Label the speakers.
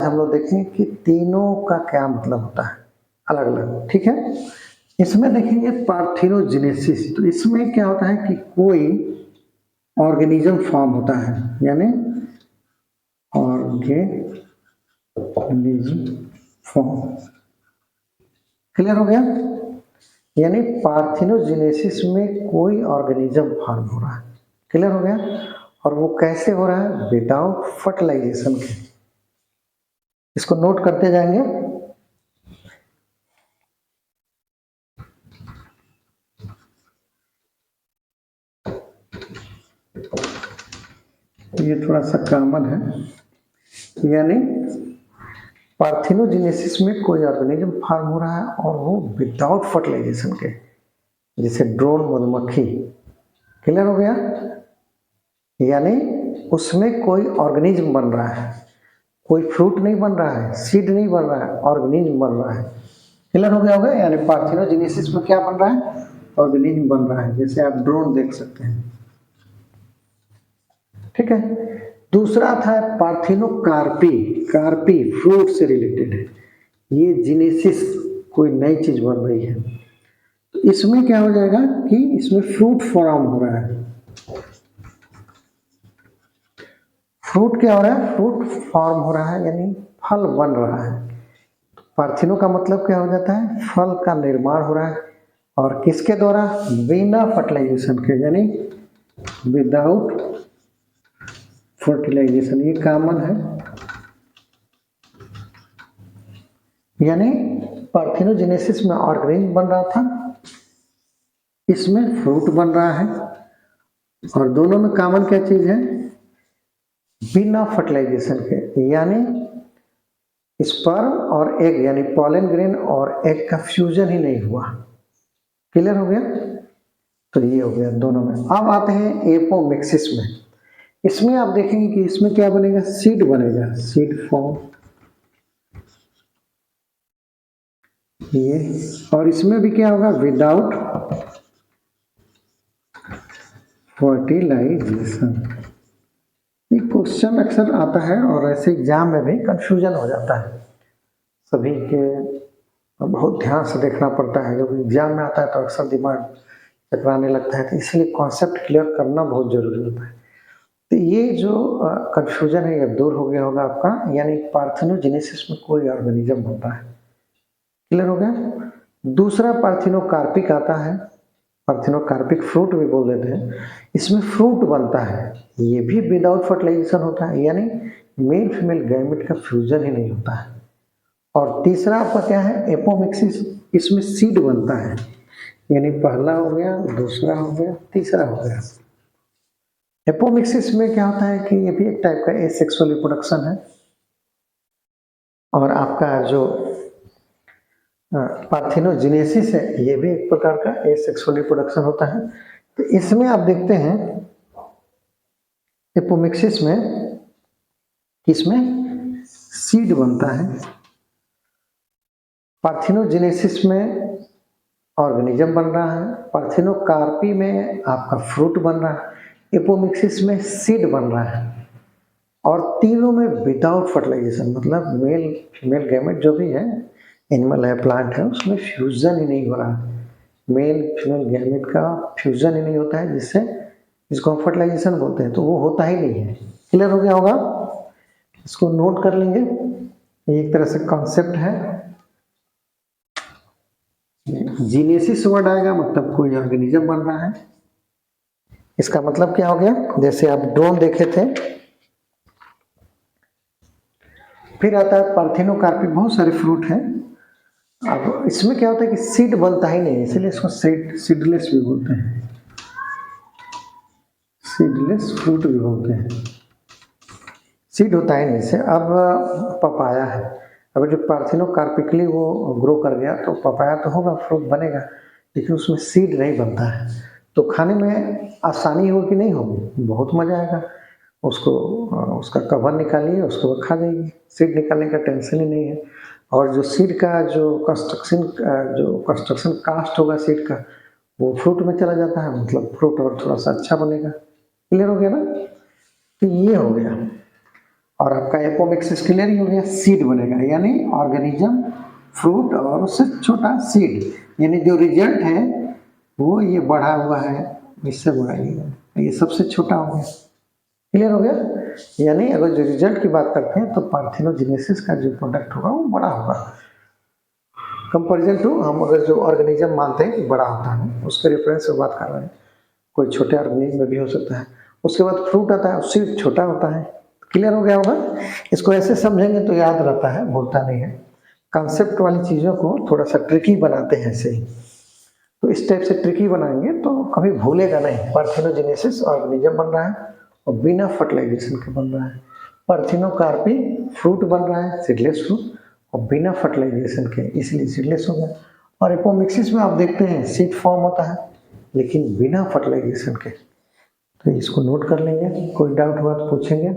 Speaker 1: हम लोग देखेंगे कि तीनों का क्या मतलब होता है अलग अलग, ठीक है। इसमें देखेंगे पार्थिनोजेनेसिस, तो इसमें क्या होता है कि कोई ऑर्गेनिज्म फॉर्म होता है, यानी ऑर्गेनिज्म फॉर्म। क्लियर हो गया? यानी पार्थिनोजेनेसिस में कोई ऑर्गेनिज्म फॉर्म हो रहा है। क्लियर हो गया? और वो कैसे हो रहा है? विदाउट फर्टिलाइजेशन के। इसको नोट करते जाएंगे। ये थोड़ा सा कॉमन है, यानी पार्थिनोजेनेसिस में कोई ऑर्गेनिज्म फॉर्म हो रहा है और वो विदाउट फर्टिलाइजेशन के, जैसे ड्रोन मधुमक्खी। क्लियर हो गया? यानी उसमें कोई ऑर्गेनिज्म बन रहा है, कोई फ्रूट नहीं बन रहा है, सीड नहीं बन रहा है, ऑर्गेनिज्म बन रहा है। क्लियर हो गया होगा? यानी पार्थिनोजेनेसिस में क्या बन रहा है? ऑर्गेनिज्म बन रहा है, जैसे आप ड्रोन देख सकते हैं। ठीक है। दूसरा था पार्थिनोकार्पी, कार्पी फ्रूट से रिलेटेड है। ये जीनेसिस कोई नई चीज बन रही है, तो इसमें क्या हो जाएगा कि इसमें फ्रूट फॉर्म हो रहा है। फ्रूट क्या हो रहा है? फ्रूट फॉर्म हो रहा है, यानी फल बन रहा है। पार्थिनो का मतलब क्या हो जाता है? फल का निर्माण हो रहा है, और किसके द्वारा? बिना फर्टिलाइजेशन के, यानी विदाउट फर्टिलाइजेशन। ये कॉमन है, यानी पार्थिनोजेनेसिस में ऑर्गेनिज्म बन रहा था, इसमें फ्रूट बन रहा है, और दोनों में कॉमन क्या चीज है? बिना फर्टिलाइजेशन के, यानी स्पर्म और एग, यानी पॉलन ग्रेन और एग का फ्यूजन ही नहीं हुआ। क्लियर हो गया? तो ये हो गया दोनों में। अब आते हैं एपोमिक्सिस में। इसमें आप देखेंगे कि इसमें क्या बनेगा? सीड बनेगा, सीड फॉर्म ये। और इसमें भी क्या होगा? Without fertilisation. ये क्वेश्चन अक्सर आता है और ऐसे एग्जाम में भी कंफ्यूजन हो जाता है सभी के, बहुत ध्यान से देखना पड़ता है। जब एग्जाम में आता है तो अक्सर दिमाग चकराने लगता है, तो इसलिए कॉन्सेप्ट क्लियर करना बहुत जरूरी होता है। तो ये जो कंफ्यूजन है ये दूर हो गया होगा आपका, यानी पार्थिनोजेनेसिस में कोई ऑर्गेनिज्म होता है। क्लियर हो गया? दूसरा पार्थिनोकार्पिक आता है, पार्थिनोकार्पिक फ्रूट भी बोल देते हैं। इसमें फ्रूट बनता है, ये भी विदाउट फर्टिलाइजेशन होता है, यानी मेल फीमेल गैमेट का फ्यूजन ही नहीं होता है। और तीसरा आपका क्या है? एपोमिक्सिस। इसमें सीड बनता है, यानी पहला हो गया, दूसरा हो गया, तीसरा हो गया। एपोमिक्सिस में क्या होता है कि ये भी एक टाइप का एसेक्सुअल रिप्रोडक्शन है, और आपका जो पार्थिनोजेनेसिस है ये भी एक प्रकार का एसेक्सुअल रिप्रोडक्शन होता है। तो इसमें आप देखते हैं एपोमिक्सिस में, इसमें सीड बनता है, पार्थिनोजेनेसिस में ऑर्गेनिज्म बन रहा है, पार्थिनोकार्पी में आपका फ्रूट बन रहा है, एपोमिक्सिस में सीड बन रहा है, और तीनों में विदाउट फर्टिलाइजेशन, मतलब मेल फीमेल गैमेट जो भी है, एनिमल है प्लांट है, उसमें फ्यूजन ही नहीं हो रहा है। मेल फीमेल गैमेट का फ्यूजन ही नहीं होता है, जिससे इसको हम फर्टिलाइजेशन बोलते हैं, तो वो होता ही नहीं है। क्लियर हो गया होगा? इसको नोट कर लेंगे, ये एक तरह से कॉन्सेप्ट है। जीनेसिस वर्ड आएगा मतलब कोई ऑर्गेनिज्म बन रहा है। इसका मतलब क्या हो गया? जैसे आप ड्रोन देखे थे। फिर आता है पार्थिनोकार्पी, बहुत सारे फ्रूट हैं। अब इसमें क्या होता है कि सीड बनता ही नहीं, इसलिए इसको सीडलेस भी बोलते हैं, सीडलेस फ्रूट भी बोलते हैं। सीड होता ही नहीं इसे। अब पपाया है, अगर जो पार्थिनोकार्पिकली वो ग्रो कर गया तो पपाया तो होगा, फ्रूट बनेगा, लेकिन उसमें सीड नहीं बनता है, तो खाने में आसानी होगी कि नहीं होगी? बहुत मजा आएगा। उसको उसका कवर निकालिए, उसको खा जाइए, सीड निकालने का टेंशन ही नहीं है। और जो सीड का जो कंस्ट्रक्शन कास्ट होगा सीड का, वो फ्रूट में चला जाता है, मतलब फ्रूट और थोड़ा सा अच्छा बनेगा। क्लियर हो गया ना? तो ये हो गया। और आपका एपोमिक्सिस क्लियर ही हो गया, सीड बनेगा यानी ऑर्गेनिज्म, फ्रूट और उससे छोटा सीड, यानी जो रिजल्ट है वो ये बढ़ा हुआ है, इससे बढ़ाइएगा, ये सबसे छोटा हो गया। क्लियर हो गया? यानी अगर जो रिजल्ट की बात करते हैं तो पार्थिनोजेनेसिस का जो प्रोडक्ट होगा वो बड़ा होगा कंपेरिजन टू हम अगर जो ऑर्गेनिज्म मानते हैं कि बड़ा होता है उसके रेफरेंस से बात कर रहे हैं। कोई छोटे ऑर्गेनिज्म में भी हो सकता है। उसके बाद फ्रूट आता है, उससे छोटा होता है। क्लियर हो गया होगा? इसको ऐसे समझेंगे तो याद रहता है, भूलता नहीं है। कॉन्सेप्ट वाली चीज़ों को थोड़ा सा ट्रिकी बनाते हैं ऐसे ही, तो इस टाइप से ट्रिकी बनाएंगे तो कभी भूलेगा नहीं। पार्थिनोजेनेसिस ऑर्गेनिज्म बन रहा है और बिना फर्टिलाइजेशन के बन रहा है। पार्थिनोकार्पी फ्रूट बन रहा है, सीडलेस फ्रूट, और बिना फर्टिलाइजेशन के, इसलिए सीडलेस हो गया। और एपोमिक्सिस में आप देखते हैं सीड फॉर्म होता है लेकिन बिना फर्टिलाइजेशन के। तो इसको नोट कर लेंगे, कोई डाउट हुआ तो पूछेंगे।